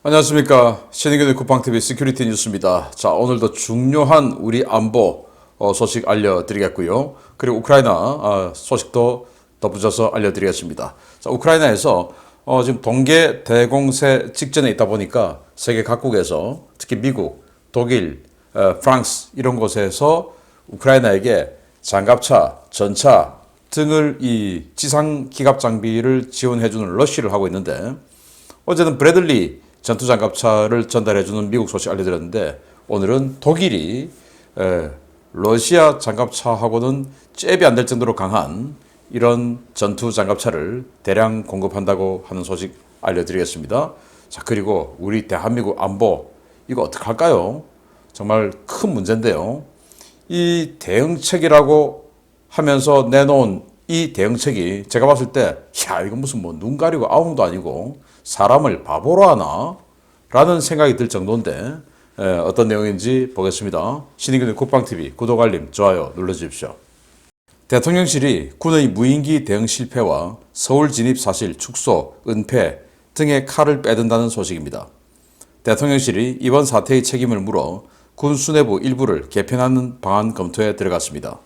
안녕하십니까. 신의균의 쿠팡TV 시큐리티 뉴스입니다. 자, 오늘도 중요한 우리 안보 소식 알려드리겠고요. 그리고 우크라이나 소식도 덧붙여서 알려드리겠습니다. 자, 우크라이나에서 지금 동계 대공세 직전에 있다 보니까 세계 각국에서 특히 미국, 독일, 프랑스 이런 곳에서 우크라이나에게 장갑차, 전차 등을 이 지상 기갑 장비를 지원해주는 러쉬를 하고 있는데 어제는 브래들리 전투장갑차를 전달해주는 미국 소식 알려드렸는데 오늘은 독일이 러시아 장갑차하고는 잽이 안 될 정도로 강한 이런 전투장갑차를 대량 공급한다고 하는 소식 알려드리겠습니다. 자, 그리고 우리 대한민국 안보 이거 어떡할까요? 정말 큰 문제인데요. 이 대응책이라고 하면서 내놓은 이 대응책이 제가 봤을 때 이건 무슨 뭐 눈 가리고 아웅도 아니고 사람을 바보로 하나? 라는 생각이 들 정도인데 어떤 내용인지 보겠습니다. 신의균의 쿠팡TV 구독, 알림, 좋아요 눌러주십시오. 대통령실이 군의 무인기 대응 실패와 서울 진입 사실 축소, 은폐 등의 칼을 빼든다는 소식입니다. 대통령실이 이번 사태의 책임을 물어 군 수뇌부 일부를 개편하는 방안 검토에 들어갔습니다.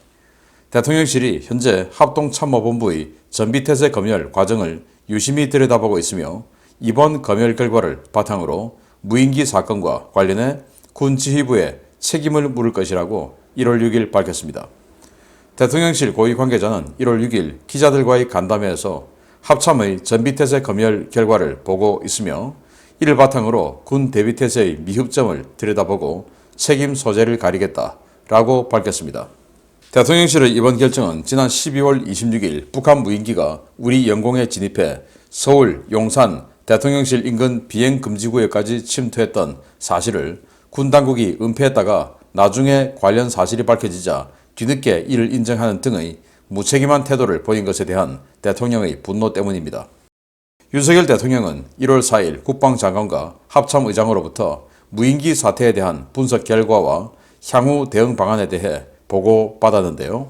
대통령실이 현재 합동참모본부의 전비태세 검열 과정을 유심히 들여다보고 있으며 이번 검열 결과를 바탕으로 무인기 사건과 관련해 군 지휘부에 책임을 물을 것이라고 1월 6일 밝혔습니다. 대통령실 고위 관계자는 1월 6일 기자들과의 간담회에서 합참의 전비태세 검열 결과를 보고 있으며 이를 바탕으로 군 대비태세의 미흡점을 들여다보고 책임 소재를 가리겠다라고 밝혔습니다. 대통령실의 이번 결정은 지난 12월 26일 북한 무인기가 우리 영공에 진입해 서울, 용산, 대통령실 인근 비행금지구역까지 침투했던 사실을 군 당국이 은폐했다가 나중에 관련 사실이 밝혀지자 뒤늦게 이를 인정하는 등의 무책임한 태도를 보인 것에 대한 대통령의 분노 때문입니다. 윤석열 대통령은 1월 4일 국방장관과 합참의장으로부터 무인기 사태에 대한 분석 결과와 향후 대응 방안에 대해 보고받았는데요.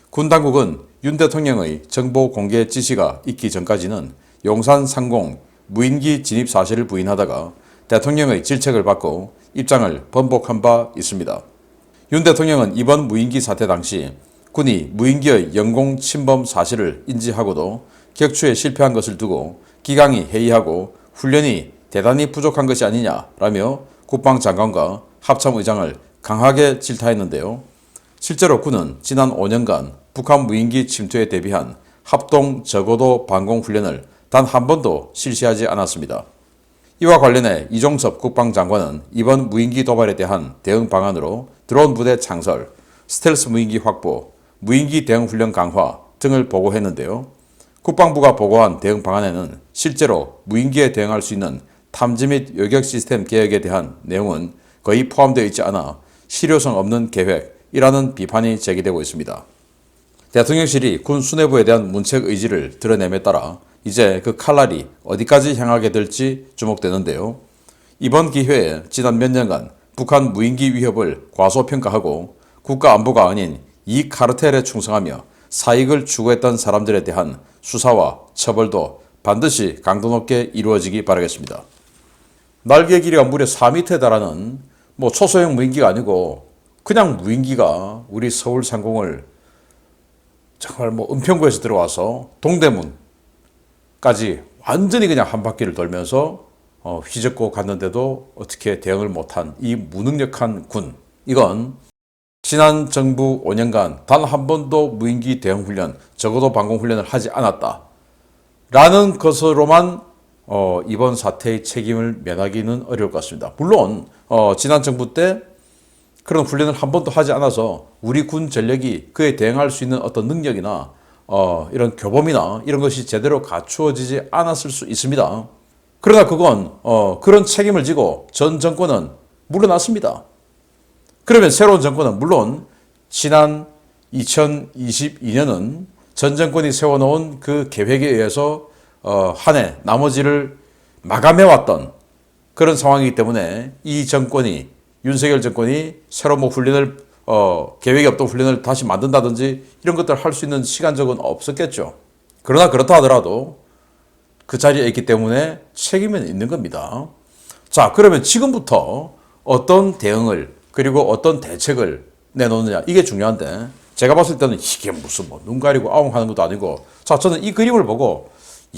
군 당국은 윤 대통령의 정보 공개 지시가 있기 전까지는 용산 상공 무인기 진입 사실을 부인하다가 대통령의 질책을 받고 입장을 번복한 바 있습니다. 윤 대통령은 이번 무인기 사태 당시 군이 무인기의 영공 침범 사실을 인지하고도 격추에 실패한 것을 두고 기강이 해이하고 훈련이 대단히 부족한 것이 아니냐라며 국방장관과 합참의장을 강하게 질타했는데요. 실제로 군은 지난 5년간 북한 무인기 침투에 대비한 합동 저고도 방공 훈련을 단 한 번도 실시하지 않았습니다. 이와 관련해 이종섭 국방장관은 이번 무인기 도발에 대한 대응 방안으로 드론 부대 창설, 스텔스 무인기 확보, 무인기 대응 훈련 강화 등을 보고했는데요. 국방부가 보고한 대응 방안에는 실제로 무인기에 대응할 수 있는 탐지 및 요격 시스템 개혁에 대한 내용은 거의 포함되어 있지 않아 실효성 없는 계획이라는 비판이 제기되고 있습니다. 대통령실이 군 수뇌부에 대한 문책 의지를 드러냄에 따라 이제 그 칼날이 어디까지 향하게 될지 주목되는데요. 이번 기회에 지난 몇 년간 북한 무인기 위협을 과소평가하고 국가안보가 아닌 이 카르텔에 충성하며 사익을 추구했던 사람들에 대한 수사와 처벌도 반드시 강도 높게 이루어지기 바라겠습니다. 날개 길이가 무려 4m에 달하는 초소형 무인기가 아니고 그냥 무인기가 우리 서울 상공을 정말 은평구에서 들어와서 동대문까지 완전히 그냥 한 바퀴를 돌면서 휘젓고 갔는데도 어떻게 대응을 못한 이 무능력한 군. 이건 지난 정부 5년간 단 한 번도 무인기 대응 훈련, 적어도 방공 훈련을 하지 않았다. 라는 것으로만 이번 사태의 책임을 면하기는 어려울 것 같습니다. 물론 지난 정부 때 그런 훈련을 한 번도 하지 않아서 우리 군 전력이 그에 대응할 수 있는 어떤 능력이나 이런 교범이나 이런 것이 제대로 갖추어지지 않았을 수 있습니다. 그러나 그건 그런 책임을 지고 전 정권은 물러났습니다. 그러면 새로운 정권은 물론 지난 2022년은 전 정권이 세워놓은 그 계획에 의해서 한 해 나머지를 마감해왔던 그런 상황이기 때문에 이 정권이 윤석열 정권이 새로 훈련을 계획이 없던 훈련을 다시 만든다든지 이런 것들을 할 수 있는 시간적은 없었겠죠. 그러나 그렇다 하더라도 그 자리에 있기 때문에 책임은 있는 겁니다. 자, 그러면 지금부터 어떤 대응을 그리고 어떤 대책을 내놓느냐 이게 중요한데 제가 봤을 때는 이게 무슨 뭐 눈 가리고 아웅하는 것도 아니고 자, 저는 이 그림을 보고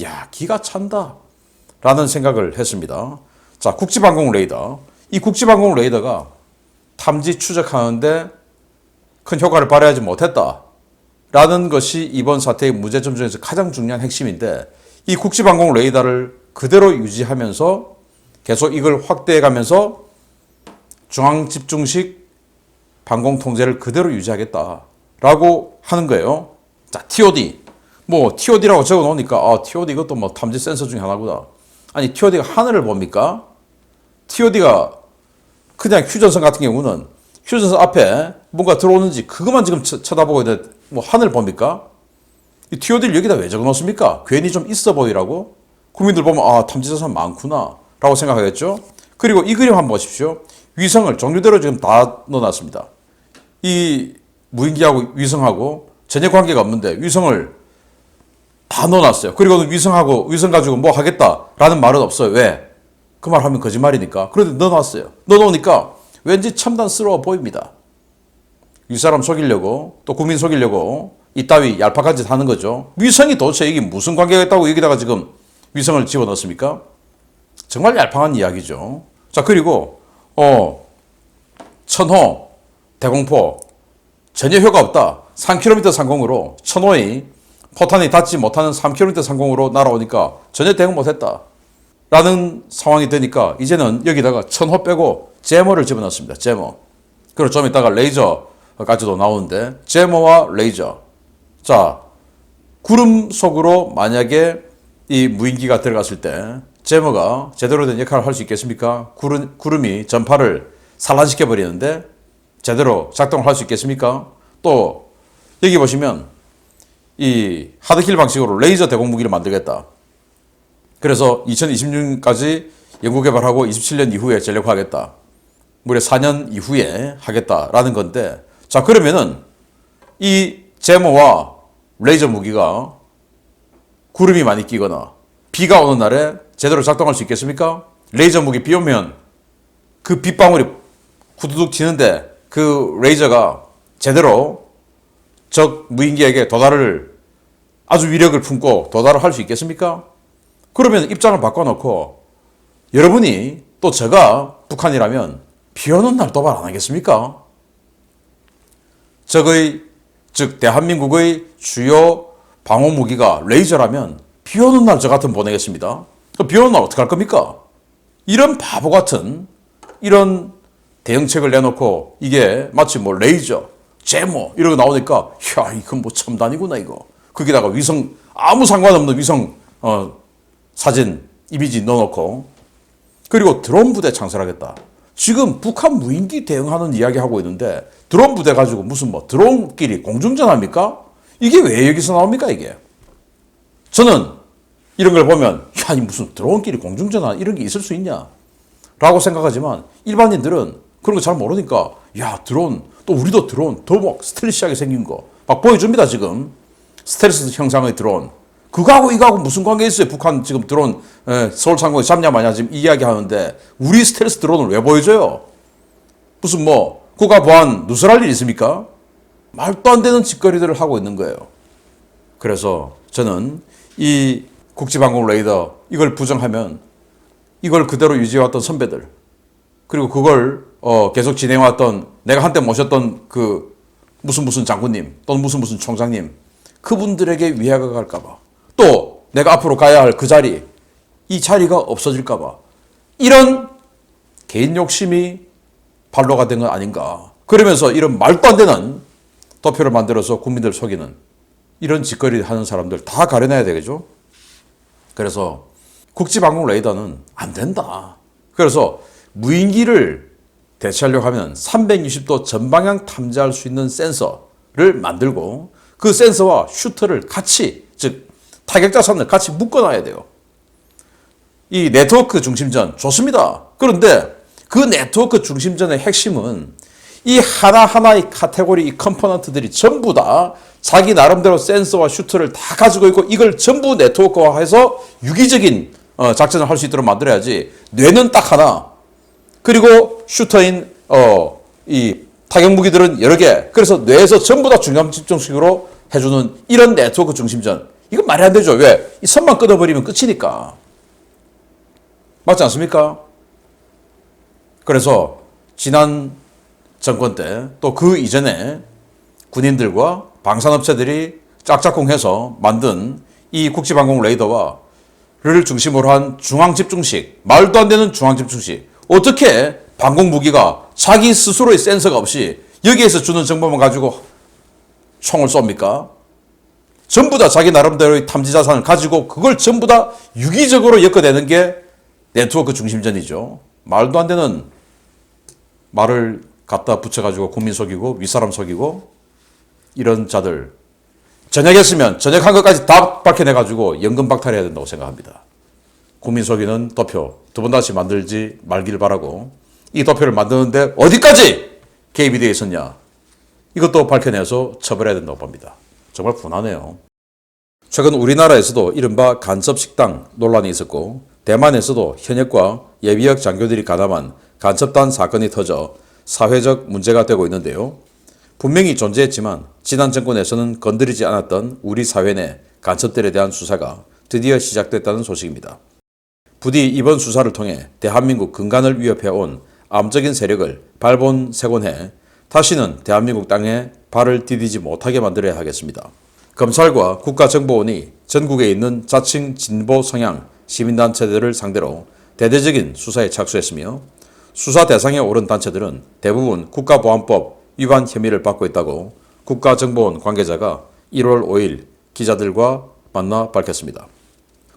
야, 기가 찬다 라는 생각을 했습니다. 자, 국지방공 레이더. 이 국지방공 레이더가 탐지 추적하는데 큰 효과를 발휘하지 못했다 라는 것이 이번 사태의 문제점 중에서 가장 중요한 핵심인데 이 국지방공 레이더를 그대로 유지하면서 계속 이걸 확대해 가면서 중앙집중식 방공 통제를 그대로 유지하겠다라고 하는 거예요. 자, TOD. 뭐 TOD라고 적어 놓으니까 TOD 이것도 뭐 탐지 센서 중에 하나구나. 아니, TOD가 하늘을 봅니까? TOD가 그냥 휴전선 같은 경우는 휴전선 앞에 뭔가 들어오는지 그것만 지금 쳐다보고 있는데 뭐 하늘 봅니까? 이 TOD를 여기다 왜 적어 놓습니까? 괜히 좀 있어 보이라고? 국민들 보면 탐지자산 많구나 라고 생각하겠죠. 그리고 이 그림 한번 보십시오. 위성을 종류대로 지금 다 넣어놨습니다. 이 무인기하고 위성하고 전혀 관계가 없는데 위성을 다 넣어놨어요. 그리고 위성하고 위성 가지고 뭐 하겠다라는 말은 없어요. 왜? 그 말 하면 거짓말이니까. 그런데 넣어놨어요. 넣어놓으니까 왠지 첨단스러워 보입니다. 윗사람 속이려고 또 국민 속이려고 이따위 얄팍한 짓 하는 거죠. 위성이 도대체 이게 무슨 관계가 있다고 여기다가 지금 위성을 집어넣습니까? 정말 얄팍한 이야기죠. 자, 그리고 천호 대공포 전혀 효과 없다. 3km 상공으로 천호의 포탄이 닿지 못하는 3km 상공으로 날아오니까 전혀 대응 못했다 라는 상황이 되니까 이제는 여기다가 천호 빼고 제모를 집어넣습니다. 제모. 그리고 좀 이따가 레이저까지도 나오는데 제모와 레이저. 자, 구름 속으로 만약에 이 무인기가 들어갔을 때 제모가 제대로 된 역할을 할 수 있겠습니까? 구름이 전파를 산란시켜 버리는데 제대로 작동을 할 수 있겠습니까? 또 여기 보시면 이 하드킬 방식으로 레이저 대공 무기를 만들겠다. 그래서 2026년까지 연구개발하고 27년 이후에 전력화하겠다. 무려 4년 이후에 하겠다라는 건데 자, 그러면은 이 제모와 레이저 무기가 구름이 많이 끼거나 비가 오는 날에 제대로 작동할 수 있겠습니까? 레이저 무기 비 오면 그 빗방울이 후두둑 튀는데 그 레이저가 제대로 적 무인기에게 도달을 아주 위력을 품고 도달을 할 수 있겠습니까? 그러면 입장을 바꿔놓고 여러분이 또 제가 북한이라면 비 오는 날 도발 안 하겠습니까? 즉 대한민국의 주요 방어 무기가 레이저라면 비 오는 날 저 같으면 보내겠습니다. 비 오는 날 어떻게 할 겁니까? 이런 바보 같은 이런 대응책을 내놓고 이게 마치 뭐 레이저, 제모 이런 거 나오니까 야, 이건 뭐 첨단이구나 이거. 거기다가 위성 아무 상관없는 위성 사진 이미지 넣어놓고 그리고 드론 부대 창설하겠다. 지금 북한 무인기 대응하는 이야기 하고 있는데 드론 부대 가지고 무슨 뭐 드론끼리 공중전합니까? 이게 왜 여기서 나옵니까 이게? 저는 이런 걸 보면 야, 무슨 드론끼리 공중전화 이런 게 있을 수 있냐? 라고 생각하지만 일반인들은 그런 거 잘 모르니까 야, 드론 또 우리도 드론 더 막 스텔시하게 생긴 거 막 보여줍니다. 지금 스텔스 형상의 드론 그거하고 이거하고 무슨 관계 있어요? 북한 지금 드론 서울 상공에 잡냐 마냐 지금 이야기 하는데 우리 스텔스 드론을 왜 보여줘요? 무슨 뭐 국가 보안 누설할 일 있습니까? 말도 안 되는 짓거리들을 하고 있는 거예요. 그래서 저는 이 국지방공 레이더 이걸 부정하면 이걸 그대로 유지해왔던 선배들 그리고 그걸 계속 진행해왔던 내가 한때 모셨던 그 무슨 장군님 또는 무슨 총장님 그분들에게 위해가 갈까봐 또 내가 앞으로 가야 할 그 자리 이 자리가 없어질까봐 이런 개인 욕심이 발로가 된 건 아닌가. 그러면서 이런 말도 안 되는 도표를 만들어서 국민들 속이는 이런 짓거리 하는 사람들 다 가려내야 되겠죠. 그래서 국지방공 레이더는 안 된다. 그래서 무인기를 대체하려고 하면 360도 전방향 탐지할 수 있는 센서를 만들고 그 센서와 슈터를 같이 즉 타격자선을 같이 묶어놔야 돼요. 이 네트워크 중심전 좋습니다. 그런데 그 네트워크 중심전의 핵심은 이 하나하나의 카테고리 이 컴포넌트들이 전부 다 자기 나름대로 센서와 슈터를 다 가지고 있고 이걸 전부 네트워크화해서 유기적인 작전을 할 수 있도록 만들어야지. 뇌는 딱 하나. 그리고 슈터인 이 타격 무기들은 여러 개. 그래서 뇌에서 전부 다 중앙 집중식으로 해주는 이런 네트워크 중심전. 이건 말이 안 되죠. 왜? 이 선만 끊어버리면 끝이니까. 맞지 않습니까? 그래서 지난 정권 때 또 그 이전에 군인들과 방산업체들이 짝짝꿍해서 만든 이 국지방공 레이더를 중심으로 한 중앙집중식, 말도 안 되는 중앙집중식. 어떻게 방공 무기가 자기 스스로의 센서가 없이 여기에서 주는 정보만 가지고 총을 쏩니까? 전부 다 자기 나름대로의 탐지 자산을 가지고 그걸 전부 다 유기적으로 엮어내는 게 네트워크 중심전이죠. 말도 안 되는 말을 갖다 붙여가지고 국민 속이고 윗사람 속이고 이런 자들 전역했으면 전역한 것까지 다 밝혀내가지고 연금 박탈해야 된다고 생각합니다. 국민 속이는 도표 두 번 다시 만들지 말길 바라고 이 도표를 만드는데 어디까지 개입이 되어 있었냐 이것도 밝혀내서 처벌해야 된다고 봅니다. 정말 분하네요. 최근 우리나라에서도 이른바 간첩식당 논란이 있었고 대만에서도 현역과 예비역 장교들이 가담한 간첩단 사건이 터져 사회적 문제가 되고 있는데요. 분명히 존재했지만 지난 정권에서는 건드리지 않았던 우리 사회 내 간첩들에 대한 수사가 드디어 시작됐다는 소식입니다. 부디 이번 수사를 통해 대한민국 근간을 위협해온 암적인 세력을 발본색원해 다시는 대한민국 땅에 발을 디디지 못하게 만들어야 하겠습니다. 검찰과 국가정보원이 전국에 있는 자칭 진보 성향 시민단체들을 상대로 대대적인 수사에 착수했으며 수사 대상에 오른 단체들은 대부분 국가보안법 위반 혐의를 받고 있다고 국가정보원 관계자가 1월 5일 기자들과 만나 밝혔습니다.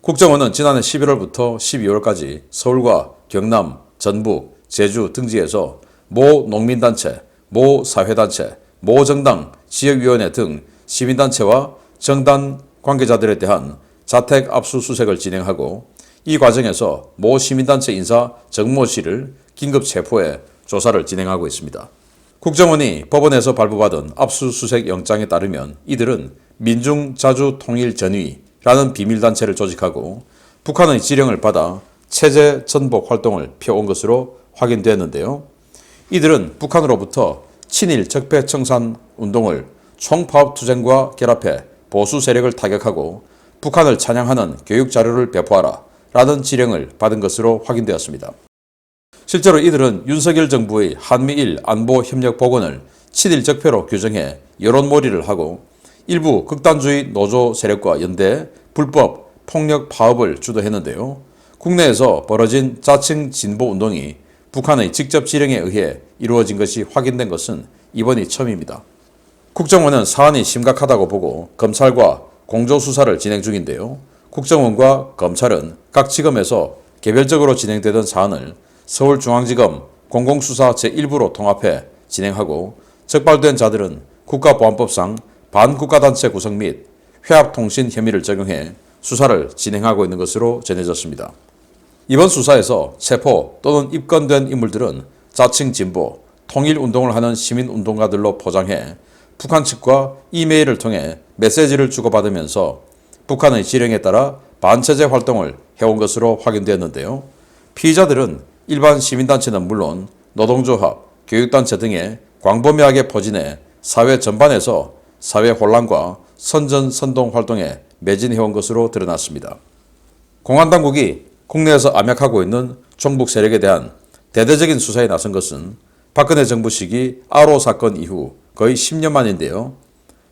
국정원은 지난해 11월부터 12월까지 서울과 경남, 전북, 제주 등지에서 모 농민단체, 모 사회단체, 모 정당, 지역위원회 등 시민단체와 정당 관계자들에 대한 자택 압수수색을 진행하고 이 과정에서 모 시민단체 인사 정모 씨를 긴급 체포해 조사를 진행하고 있습니다. 국정원이 법원에서 발부받은 압수수색 영장에 따르면 이들은 민중자주통일전위라는 비밀단체를 조직하고 북한의 지령을 받아 체제 전복 활동을 펴온 것으로 확인되었는데요. 이들은 북한으로부터 친일 적폐청산 운동을 총파업투쟁과 결합해 보수 세력을 타격하고 북한을 찬양하는 교육자료를 배포하라 라는 지령을 받은 것으로 확인되었습니다. 실제로 이들은 윤석열 정부의 한미일 안보협력복원을 친일 적폐로 규정해 여론몰이를 하고 일부 극단주의 노조 세력과 연대 불법 폭력 파업을 주도했는데요. 국내에서 벌어진 자칭 진보운동이 북한의 직접 지령에 의해 이루어진 것이 확인된 것은 이번이 처음입니다. 국정원은 사안이 심각하다고 보고 검찰과 공조수사를 진행 중인데요. 국정원과 검찰은 각 지검에서 개별적으로 진행되던 사안을 서울중앙지검 공공수사 제1부로 통합해 진행하고 적발된 자들은 국가보안법상 반국가단체 구성 및 회합통신 혐의를 적용해 수사를 진행하고 있는 것으로 전해졌습니다. 이번 수사에서 체포 또는 입건된 인물들은 자칭 진보, 통일운동을 하는 시민운동가들로 포장해 북한 측과 이메일을 통해 메시지를 주고받으면서 북한의 지령에 따라 반체제 활동을 해온 것으로 확인되었는데요. 피의자들은 일반 시민단체는 물론 노동조합, 교육단체 등에 광범위하게 포진해 사회 전반에서 사회 혼란과 선전선동 활동에 매진해온 것으로 드러났습니다. 공안당국이 국내에서 암약하고 있는 종북 세력에 대한 대대적인 수사에 나선 것은 박근혜 정부 시기 아로 사건 이후 거의 10년 만인데요.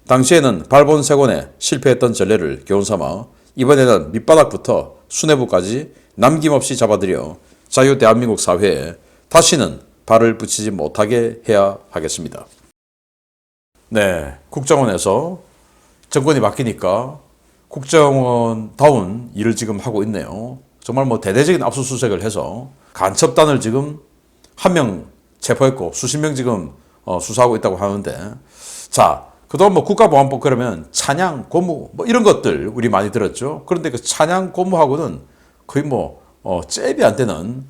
당시에는 발본색원에 실패했던 전례를 교훈삼아 이번에는 밑바닥부터 수뇌부까지 남김없이 잡아들여 자유 대한민국 사회에 다시는 발을 붙이지 못하게 해야 하겠습니다. 네, 국정원에서 정권이 바뀌니까 국정원다운 일을 지금 하고 있네요. 정말 대대적인 압수수색을 해서 간첩단을 지금 한 명 체포했고 수십 명 지금 수사하고 있다고 하는데, 자, 그동안 국가보안법 그러면 찬양, 고무 이런 것들 우리 많이 들었죠. 그런데 그 찬양, 고무하고는 거의 잽이 안 되는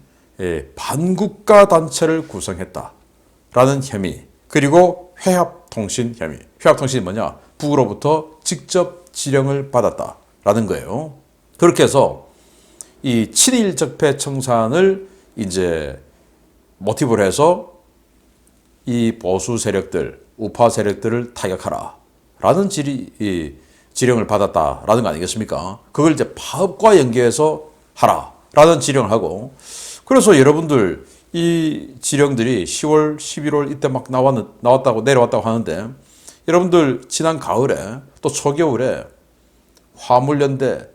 반국가 단체를 구성했다라는 혐의, 그리고 회합통신 혐의. 회합통신이 뭐냐? 북으로부터 직접 지령을 받았다라는 거예요. 그렇게 해서 이 친일 적폐 청산을 이제 모티브로 해서 이 보수 세력들, 우파 세력들을 타격하라 라는 지령을 받았다라는 거 아니겠습니까? 그걸 이제 파업과 연계해서 하라 라는 지령을 하고, 그래서 여러분들 이 지령들이 10월, 11월 이때 막 나왔다고 내려왔다고 하는데, 여러분들 지난 가을에 또 초겨울에 화물연대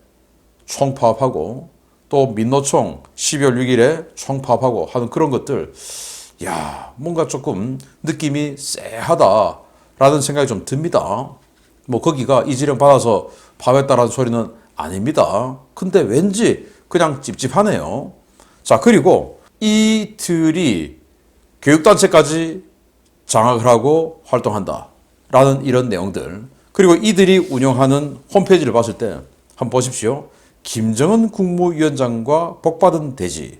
총파업하고 또 민노총 12월 6일에 총파업하고 하는 그런 것들, 야, 뭔가 조금 느낌이 쎄하다라는 생각이 좀 듭니다. 뭐 거기가 이 지령 받아서 파업했다라는 소리는 아닙니다. 근데 왠지 그냥 찝찝하네요. 자, 그리고 이들이 교육단체까지 장악을 하고 활동한다 라는 이런 내용들, 그리고 이들이 운영하는 홈페이지를 봤을 때 한번 보십시오. 김정은 국무위원장과 복받은 대지.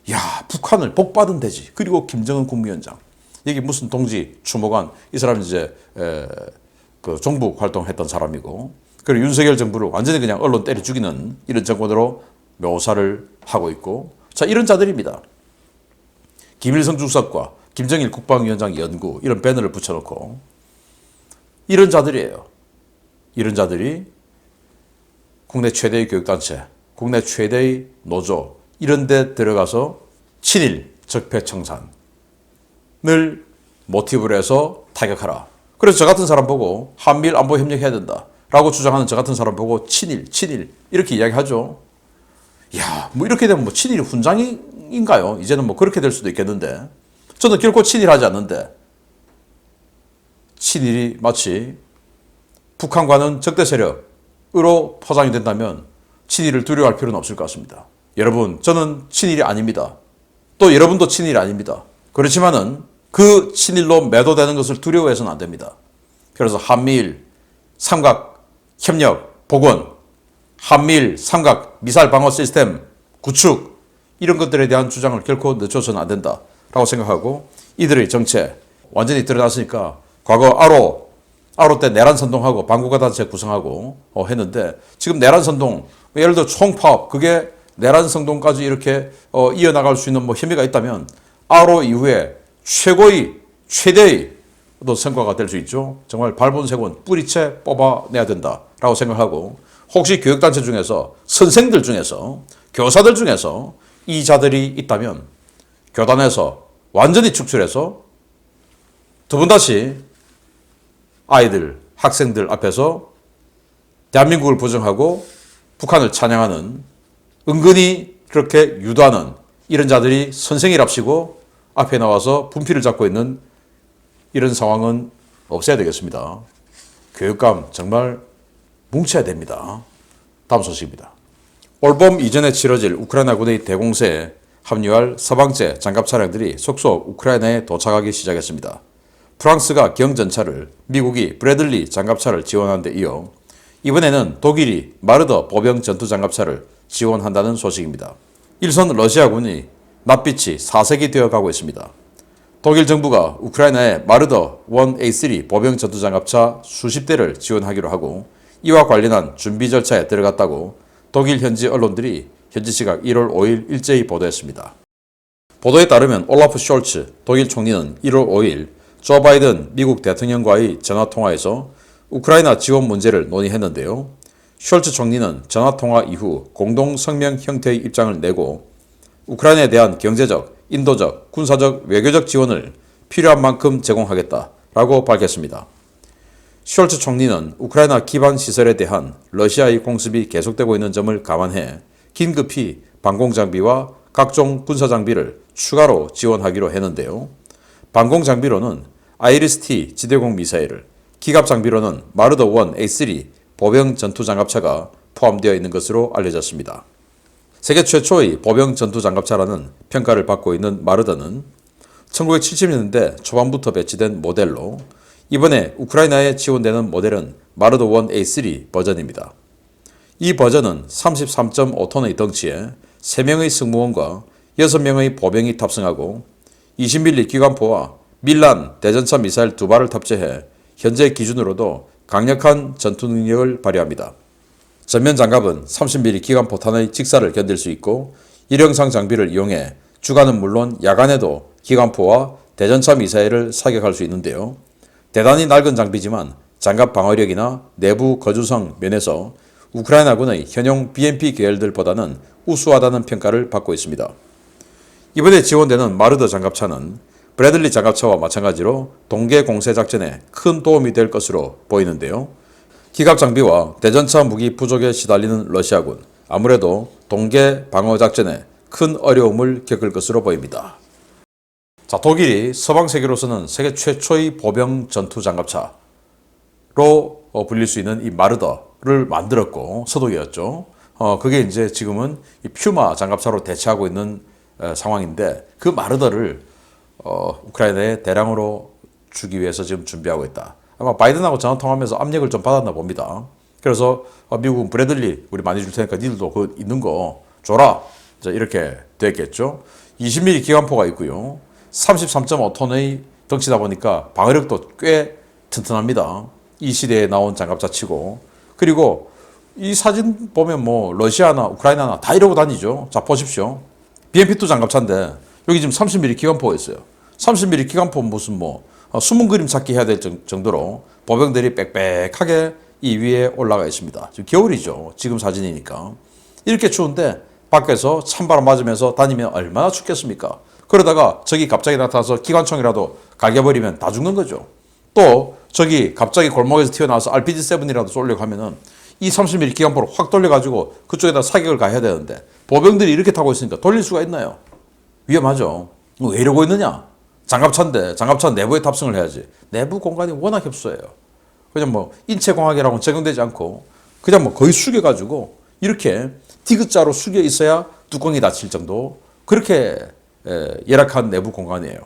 야, 북한을 복받은 대지. 그리고 김정은 국무위원장. 이게 무슨 동지, 추모관, 이 사람이 이제 그 종북 활동했던 사람이고, 그리고 윤석열 정부를 완전히 그냥 언론 때려 죽이는 이런 정권으로 묘사를 하고 있고, 자, 이런 자들입니다. 김일성 주석과 김정일 국방위원장 연구 이런 배너를 붙여놓고, 이런 자들이에요. 이런 자들이 국내 최대의 교육단체, 국내 최대의 노조 이런 데 들어가서 친일 적폐 청산을 모티브로 해서 타격하라. 그래서 저 같은 사람 보고 한미일 안보 협력해야 된다라고 주장하는 저 같은 사람 보고 친일 이렇게 이야기하죠. 야, 뭐 이렇게 되면 뭐 친일이 훈장인가요? 이제는 뭐 그렇게 될 수도 있겠는데, 저는 결코 친일하지 않는데 친일이 마치 북한과는 적대 세력으로 포장이 된다면 친일을 두려워할 필요는 없을 것 같습니다. 여러분, 저는 친일이 아닙니다. 또 여러분도 친일이 아닙니다. 그렇지만은 그 친일로 매도되는 것을 두려워해서는 안 됩니다. 그래서 한미일 삼각 협력 복원, 한미일 삼각 미사일 방어 시스템 구축, 이런 것들에 대한 주장을 결코 늦춰서는 안 된다라고 생각하고, 이들의 정체 완전히 드러났으니까 과거 아로 때 내란 선동하고 반국가 단체 구성하고 했는데, 지금 내란 선동, 예를 들어 총파업, 그게 내란 선동까지 이렇게 이어나갈 수 있는 뭐 혐의가 있다면 아로 이후에 최대의 또 성과가 될 수 있죠. 정말 발본색원 뿌리채 뽑아내야 된다라고 생각하고, 혹시 교육단체 중에서, 선생들 중에서, 교사들 중에서 이 자들이 있다면 교단에서 완전히 축출해서 두 번 다시 아이들, 학생들 앞에서 대한민국을 부정하고 북한을 찬양하는, 은근히 그렇게 유도하는 이런 자들이 선생이랍시고 앞에 나와서 분필을 잡고 있는 이런 상황은 없애야 되겠습니다. 교육감 정말 뭉쳐야 됩니다. 다음 소식입니다. 올봄 이전에 치러질 우크라이나군의 대공세에 합류할 서방제 장갑 차량들이 속속 우크라이나에 도착하기 시작했습니다. 프랑스가 경전차를, 미국이 브래들리 장갑차를 지원한 데 이어 이번에는 독일이 마르더 보병 전투 장갑차를 지원한다는 소식입니다. 일선 러시아군이 낯빛이 사색이 되어가고 있습니다. 독일 정부가 우크라이나에 마르더 1A3 보병 전투 장갑차 수십 대를 지원하기로 하고, 이와 관련한 준비 절차에 들어갔다고 독일 현지 언론들이 현지 시각 1월 5일 일제히 보도했습니다. 보도에 따르면 올라프 숄츠 독일 총리는 1월 5일 조 바이든 미국 대통령과의 전화통화에서 우크라이나 지원 문제를 논의했는데요. 숄츠 총리는 전화통화 이후 공동 성명 형태의 입장을 내고 우크라이나에 대한 경제적, 인도적, 군사적, 외교적 지원을 필요한 만큼 제공하겠다라고 밝혔습니다. 숄츠 총리는 우크라이나 기반 시설에 대한 러시아의 공습이 계속되고 있는 점을 감안해 긴급히 방공장비와 각종 군사장비를 추가로 지원하기로 했는데요. 방공장비로는 아이리스-T 지대공 미사일을, 기갑장비로는 마르더-1 A3 보병 전투장갑차가 포함되어 있는 것으로 알려졌습니다. 세계 최초의 보병 전투장갑차라는 평가를 받고 있는 마르더는 1970년대 초반부터 배치된 모델로, 이번에 우크라이나에 지원되는 모델은 마르더-1 A3 버전입니다. 이 버전은 33.5톤의 덩치에 3명의 승무원과 6명의 보병이 탑승하고 20mm 기관포와 밀란 대전차 미사일 2발을 탑재해 현재 기준으로도 강력한 전투 능력을 발휘합니다. 전면 장갑은 30mm 기관포탄의 직사를 견딜 수 있고 일형상 장비를 이용해 주간은 물론 야간에도 기관포와 대전차 미사일을 사격할 수 있는데요. 대단히 낡은 장비지만 장갑 방어력이나 내부 거주성 면에서 우크라이나군의 현용 BMP 계열들보다는 우수하다는 평가를 받고 있습니다. 이번에 지원되는 마르더 장갑차는 브래들리 장갑차와 마찬가지로 동계 공세 작전에 큰 도움이 될 것으로 보이는데요. 기갑 장비와 대전차 무기 부족에 시달리는 러시아군, 아무래도 동계 방어 작전에 큰 어려움을 겪을 것으로 보입니다. 자, 독일이 서방 세계로서는 세계 최초의 보병 전투 장갑차로 불릴 수 있는 이 마르더를 만들었고 서독이었죠. 그게 이제 지금은 이 퓨마 장갑차로 대체하고 있는 상황인데 그 마르더를 우크라이나에 대량으로 주기 위해서 지금 준비하고 있다. 아마 바이든하고 전화 통화하면서 압력을 좀 받았나 봅니다. 그래서 미국은 브래들리 우리 많이 줄 테니까 니들도 그 있는 거 줘라. 이렇게 됐겠죠. 20mm 기관포가 있고요. 33.5톤의 덩치다 보니까 방어력도 꽤 튼튼합니다. 이 시대에 나온 장갑차 치고. 그리고 이 사진 보면 뭐 러시아나 우크라이나나 다 이러고 다니죠. 자, 보십시오. BMP2 장갑차인데 여기 지금 30mm 기관포가 있어요. 30mm 기관포 무슨 숨은 그림 찾기 해야 될 정도로 보병들이 빽빽하게 이 위에 올라가 있습니다. 지금 겨울이죠. 지금 사진이니까. 이렇게 추운데 밖에서 찬바람 맞으면서 다니면 얼마나 춥겠습니까? 그러다가 저기 갑자기 나타나서 기관총이라도 갈겨버리면 다 죽는 거죠. 또 저기 갑자기 골목에서 튀어나와서 RPG-7이라도 쏠려고 하면은 이 30mm 기관포를 확 돌려가지고 그쪽에다 사격을 가해야 되는데 보병들이 이렇게 타고 있으니까 돌릴 수가 있나요? 위험하죠. 왜 이러고 있느냐? 장갑차인데 장갑차 내부에 탑승을 해야지. 내부 공간이 워낙 협소해요. 그냥 인체공학이라고는 적용되지 않고 그냥 거의 숙여가지고 이렇게 디귿자로 숙여 있어야 뚜껑이 닫힐 정도 그렇게 열악한 내부 공간이에요.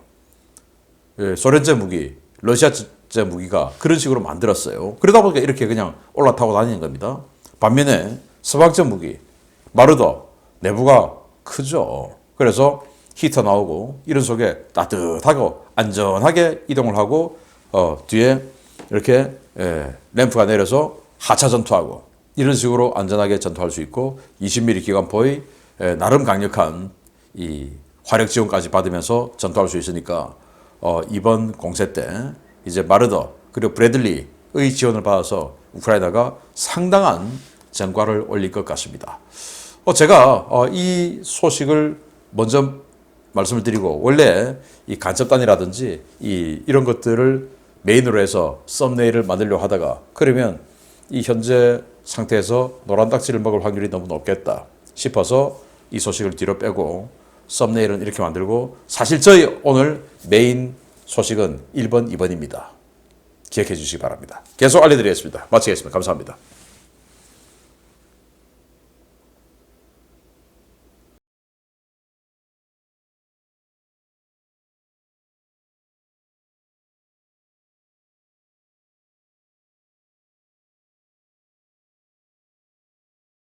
소련제 무기, 러시아제 무기가 그런 식으로 만들었어요. 그러다 보니까 이렇게 그냥 올라타고 다니는 겁니다. 반면에 서방제 무기, 마르더 내부가 크죠. 그래서 히터 나오고 이런 속에 따뜻하고 안전하게 이동을 하고 뒤에 이렇게 램프가 내려서 하차 전투하고 이런 식으로 안전하게 전투할 수 있고 20mm 기관포의 나름 강력한 이 화력 지원까지 받으면서 전투할 수 있으니까 이번 공세 때 이제 마르더 그리고 브래들리의 지원을 받아서 우크라이나가 상당한 전과를 올릴 것 같습니다. 제가 이 소식을 먼저 말씀을 드리고 원래 이 간첩단이라든지 이런 것들을 메인으로 해서 썸네일을 만들려고 하다가 그러면 이 현재 상태에서 노란 딱지를 먹을 확률이 너무 높겠다 싶어서 이 소식을 뒤로 빼고 썸네일은 이렇게 만들고 사실 저희 오늘 메인 소식은 1번, 2번입니다. 기억해 주시기 바랍니다. 계속 알려드리겠습니다. 마치겠습니다. 감사합니다.